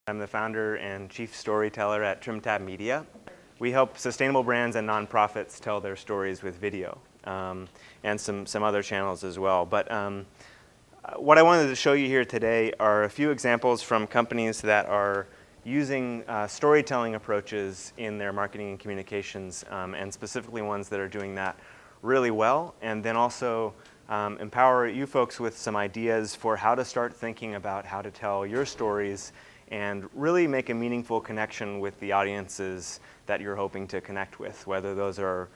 I'm the founder and chief storyteller at TrimTab Media. We help sustainable brands and nonprofits tell their stories with video and some other channels as well. But what I wanted to show you here today are a few examples from companies that are using storytelling approaches in their marketing and communications, and specifically ones that are doing that really well, and then also empower you folks with some ideas for how to start thinking about how to tell your stories and really make a meaningful connection with the audiences that you're hoping to connect with, whether those are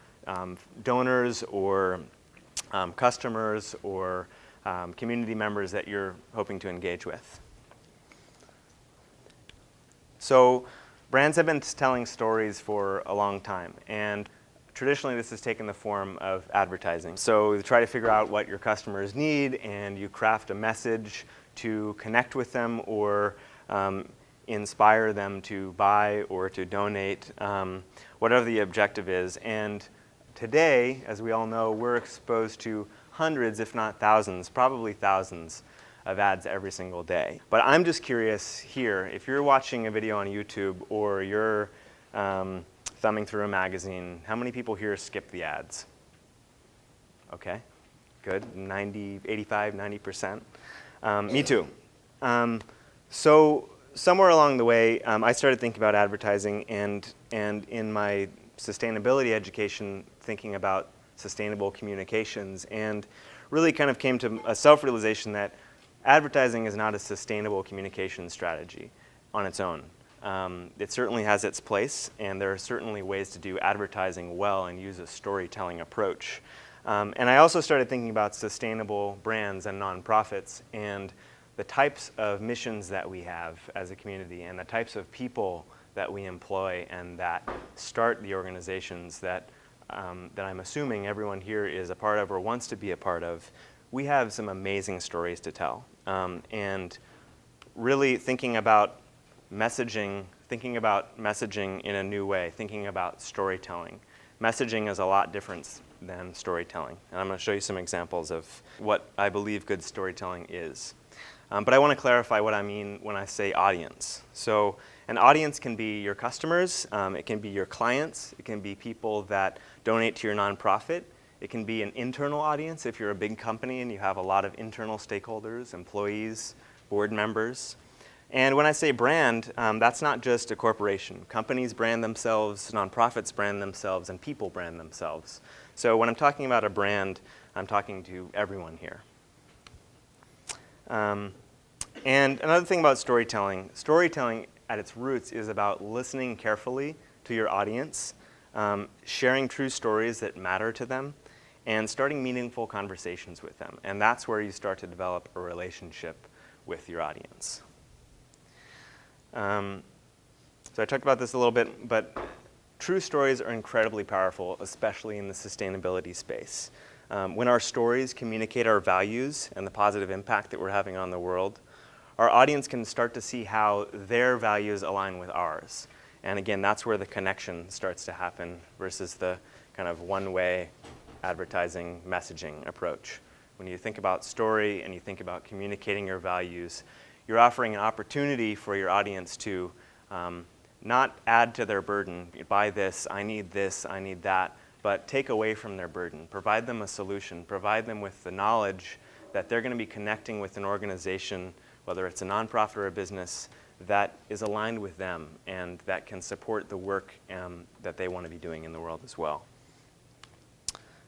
donors or customers or community members that you're hoping to engage with. So brands have been telling stories for a long time, and traditionally this has taken the form of advertising. So you try to figure out what your customers need and you craft a message to connect with them or inspire them to buy or to donate, whatever the objective is. And today, as we all know, we're exposed to hundreds, if not thousands, probably thousands of ads every single day. But I'm just curious here, if you're watching a video on YouTube or you're thumbing through a magazine, how many people here skip the ads? Okay, good, 90, 85, 90%. Me too. So somewhere along the way, I started thinking about advertising, and in my sustainability education, thinking about sustainable communications, and really kind of came to a self-realization that advertising is not a sustainable communication strategy on its own. It certainly has its place, and there are certainly ways to do advertising well and use a storytelling approach. And I also started thinking about sustainable brands and nonprofits and the types of missions that we have as a community and the types of people that we employ and that start the organizations that I'm assuming everyone here is a part of or wants to be a part of. We have some amazing stories to tell. And really thinking about messaging in a new way, thinking about storytelling. Messaging is a lot different than storytelling. And I'm going to show you some examples of what I believe good storytelling is. But I want to clarify what I mean when I say audience. So an audience can be your customers, it can be your clients, it can be people that donate to your nonprofit, it can be an internal audience if you're a big company and you have a lot of internal stakeholders, employees, board members. And when I say brand, that's not just a corporation. Companies brand themselves, nonprofits brand themselves, and people brand themselves. So when I'm talking about a brand, I'm talking to everyone here. And another thing about storytelling at its roots is about listening carefully to your audience, sharing true stories that matter to them, and starting meaningful conversations with them. And that's where you start to develop a relationship with your audience. So I talked about this a little bit, but true stories are incredibly powerful, especially in the sustainability space. When our stories communicate our values and the positive impact that we're having on the world, our audience can start to see how their values align with ours. And again, that's where the connection starts to happen versus the kind of one-way advertising messaging approach. When you think about story and you think about communicating your values, you're offering an opportunity for your audience to not add to their burden. Buy this, I need that, but take away from their burden. Provide them a solution. Provide them with the knowledge that they're going to be connecting with an organization, whether it's a nonprofit or a business, that is aligned with them and that can support the work that they want to be doing in the world as well.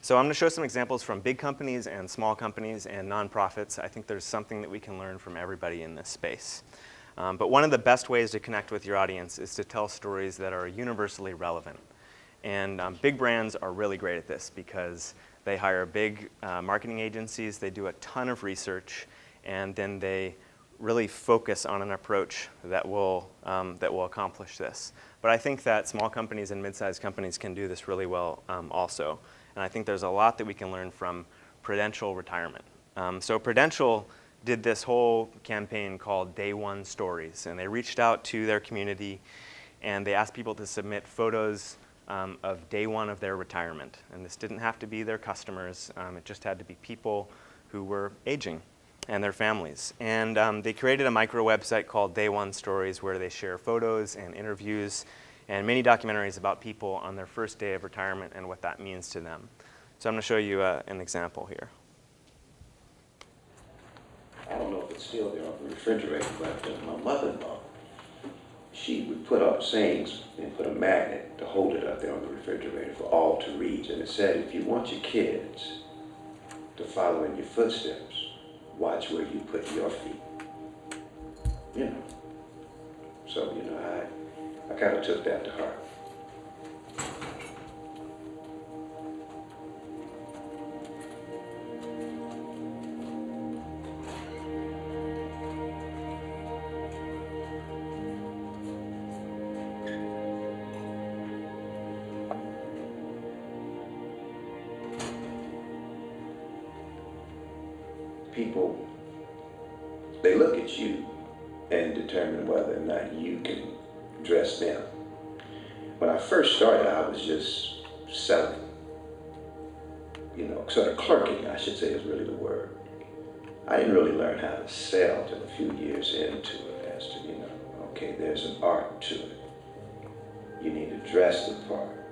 So I'm going to show some examples from big companies and small companies and nonprofits. I think there's something that we can learn from everybody in this space. But one of the best ways to connect with your audience is to tell stories that are universally relevant. And big brands are really great at this because they hire big marketing agencies, they do a ton of research, and then they really focus on an approach that will accomplish this. But I think that small companies and mid-sized companies can do this really well also. And I think there's a lot that we can learn from Prudential Retirement. So Prudential did this whole campaign called Day One Stories, and they reached out to their community and they asked people to submit photos of day one of their retirement. And this didn't have to be their customers, it just had to be people who were aging. and their families. And they created a micro website called Day One Stories where they share photos and interviews and many documentaries about people on their first day of retirement and what that means to them. So I'm going to show you an example here. I don't know if it's still there on the refrigerator, but my mother-in-law, she would put up sayings and put a magnet to hold it up there on the refrigerator for all to read. And it said, if you want your kids to follow in your footsteps, watch where you put your feet. You know. So, you know, I kind of took that to heart. People, they look at you and determine whether or not you can dress them. When I first started, I was just selling, you know, sort of clerking, I should say is really the word. I didn't really learn how to sell till a few years into it as to, you know, okay, there's an art to it. You need to dress the part.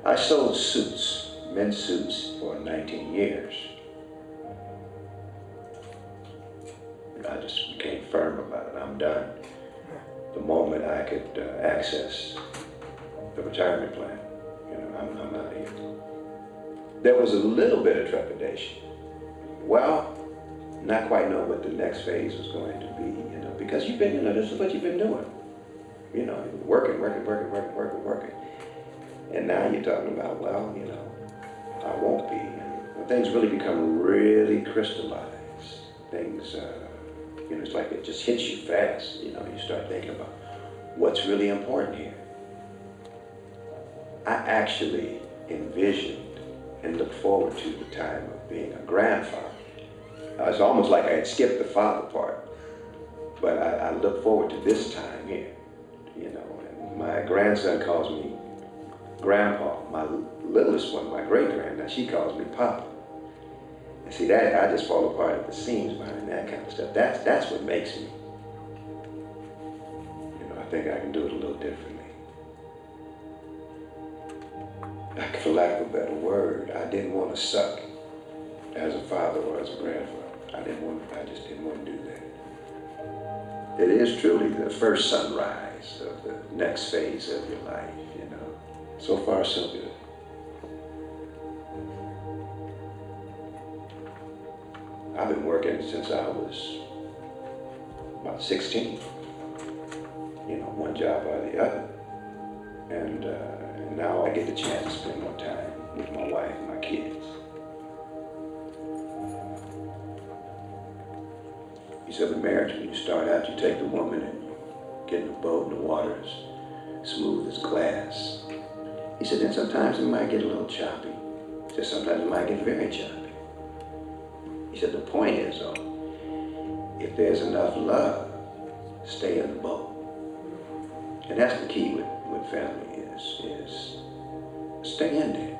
I sold suits, men's suits, for 19 years. I just became firm about it. I'm done. The moment I could access the retirement plan, you know, I'm out of here. There was a little bit of trepidation. Well, not quite know what the next phase was going to be, you know, because you've been, you know, this is what you've been doing. You know, working. And now you're talking about, well, you know, I won't be. And when things really become really crystallized, things, you know, it's like it just hits you fast. You know, you start thinking about what's really important here. I actually envisioned and looked forward to the time of being a grandfather. It's almost like I had skipped the father part, but I look forward to this time here. You know, and my grandson calls me Grandpa. My littlest one, my great-granddaughter, she calls me Papa. And see, that I just fall apart at the seams behind that kind of stuff. That's what makes me. You know, I think I can do it a little differently. For lack of a better word, I didn't want to suck as a father or as a grandfather. I just didn't want to do that. It is truly the first sunrise of the next phase of your life, you know. So far, so good. I've been working since I was about 16. You know, one job or the other. And now I get the chance to spend more time with my wife and my kids. He said, in marriage, when you start out, you take the woman and you get in the boat and the water is smooth as glass. He said, then sometimes it might get a little choppy. He said, sometimes it might get very choppy. He said, the point is, though, if there's enough love, stay in the boat. And that's the key with family is stay in there.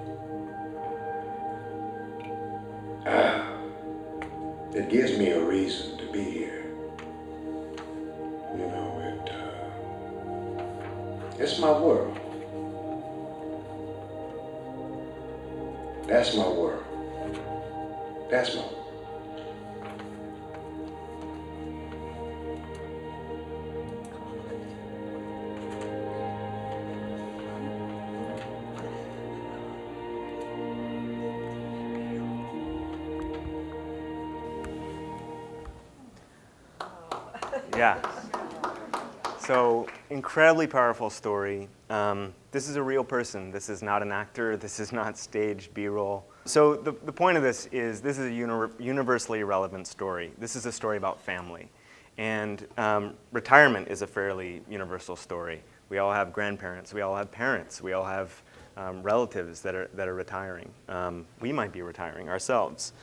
It gives me a reason to be here. You know, it's my world. That's my world. That's my world. Yeah. So, incredibly powerful story. This is a real person. This is not an actor. This is not staged B-roll. So the point of this is a universally relevant story. This is a story about family. And retirement is a fairly universal story. We all have grandparents. We all have parents. We all have relatives that are retiring. We might be retiring ourselves.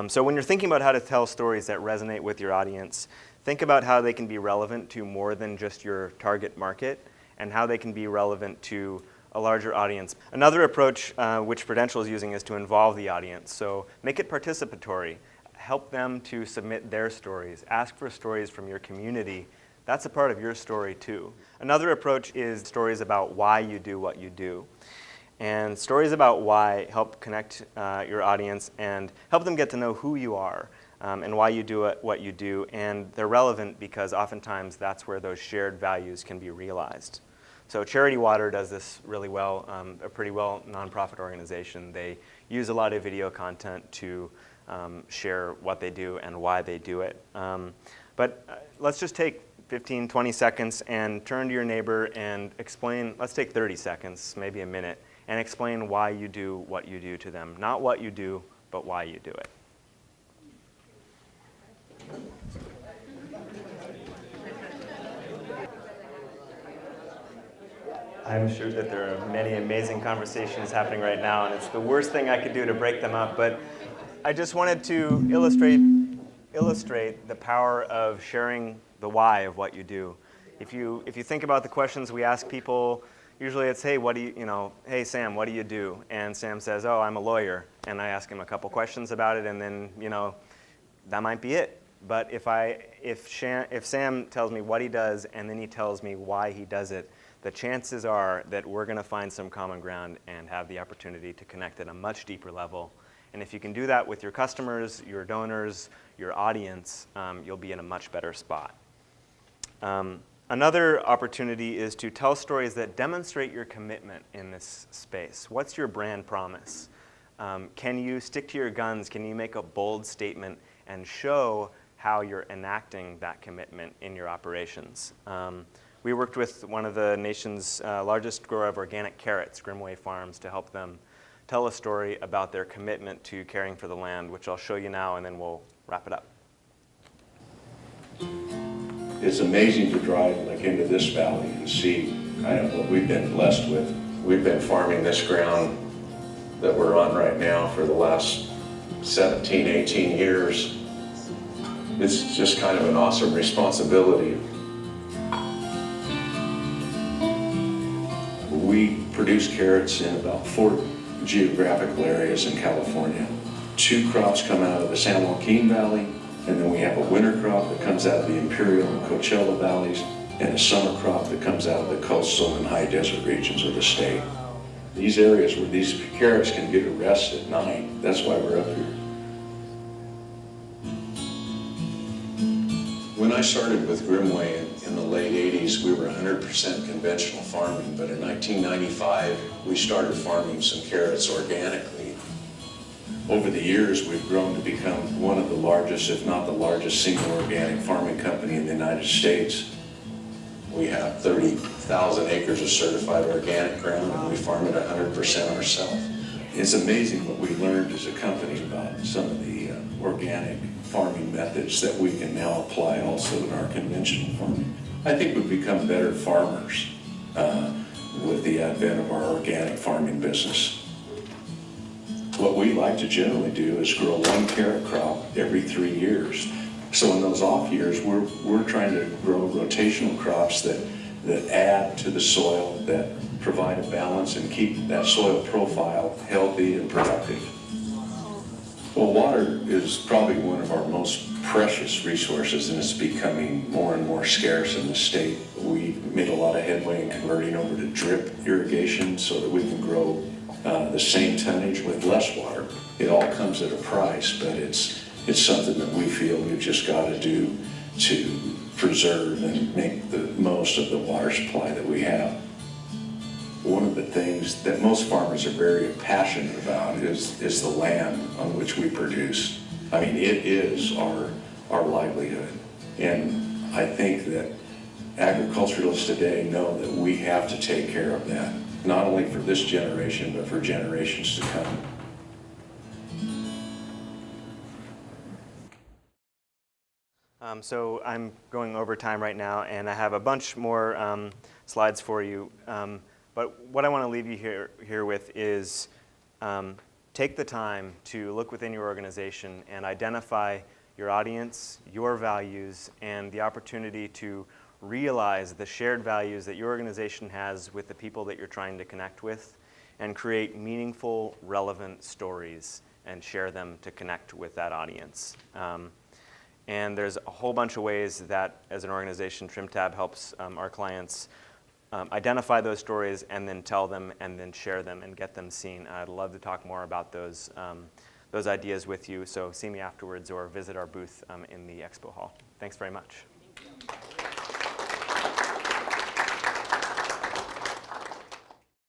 So when you're thinking about how to tell stories that resonate with your audience, think about how they can be relevant to more than just your target market and how they can be relevant to a larger audience. Another approach which Prudential is using is to involve the audience. So make it participatory. help them to submit their stories. Ask for stories from your community. That's a part of your story too. Another approach is stories about why you do what you do. And stories about why help connect your audience and help them get to know who you are and why you do what you do. And they're relevant because oftentimes that's where those shared values can be realized. So Charity Water does this really well, a pretty well nonprofit organization. They use a lot of video content to share what they do and why they do it. But let's just take 15, 20 seconds and turn to your neighbor and explain, let's take 30 seconds, maybe a minute, and explain why you do what you do to them. Not what you do, but why you do it. I'm sure that there are many amazing conversations happening right now, and it's the worst thing I could do to break them up, but I just wanted to illustrate the power of sharing the why of what you do. If you think about the questions we ask people, usually it's, hey, hey Sam, what do you do? And Sam says, oh, I'm a lawyer. And I ask him a couple questions about it, and then, that might be it. But if Sam tells me what he does, and then he tells me why he does it, the chances are that we're going to find some common ground and have the opportunity to connect at a much deeper level. And if you can do that with your customers, your donors, your audience, you'll be in a much better spot. Another opportunity is to tell stories that demonstrate your commitment in this space. What's your brand promise? Can you stick to your guns? Can you make a bold statement and show how you're enacting that commitment in your operations? We worked with one of the nation's largest grower of organic carrots, Grimway Farms, to help them tell a story about their commitment to caring for the land, which I'll show you now, and then we'll wrap it up. It's amazing to drive into this valley and see kind of what we've been blessed with. We've been farming this ground that we're on right now for the last 17, 18 years. It's just kind of an awesome responsibility. We produce carrots in about 4 geographical areas in California. 2 crops come out of the San Joaquin Valley, and then we have a winter crop that comes out of the Imperial and Coachella valleys, and a summer crop that comes out of the coastal and high desert regions of the state. These areas where these carrots can get a rest at night, that's why we're up here. When I started with Grimway in the late 80s, we were 100% conventional farming, but in 1995, we started farming some carrots organically. Over the years, we've grown to become one of the largest, if not the largest, single organic farming company in the United States. We have 30,000 acres of certified organic ground, and we farm it 100% ourselves. It's amazing what we learned as a company about some of the organic farming methods that we can now apply also in our conventional farming. I think we've become better farmers with the advent of our organic farming business. What we like to generally do is grow 1 carrot crop every 3 years. So in those off years, we're trying to grow rotational crops that add to the soil, that provide a balance and keep that soil profile healthy and productive. Well, water is probably one of our most precious resources, and it's becoming more and more scarce in the state. We made a lot of headway in converting over to drip irrigation so that we can grow the same tonnage with less water. It all comes at a price, but it's something that we feel we've just got to do to preserve and make the most of the water supply that we have. One of the things that most farmers are very passionate about is the land on which we produce. I mean, it is our livelihood. And I think that agriculturalists today know that we have to take care of that, not only for this generation, but for generations to come. So I'm going over time right now, and I have a bunch more slides for you. But what I want to leave you here with is take the time to look within your organization and identify your audience, your values, and the opportunity to realize the shared values that your organization has with the people that you're trying to connect with, and create meaningful, relevant stories and share them to connect with that audience. And there's a whole bunch of ways that, as an organization, TrimTab helps our clients identify those stories and then tell them and then share them and get them seen. I'd love to talk more about those ideas with you, so see me afterwards or visit our booth in the expo hall. Thanks very much.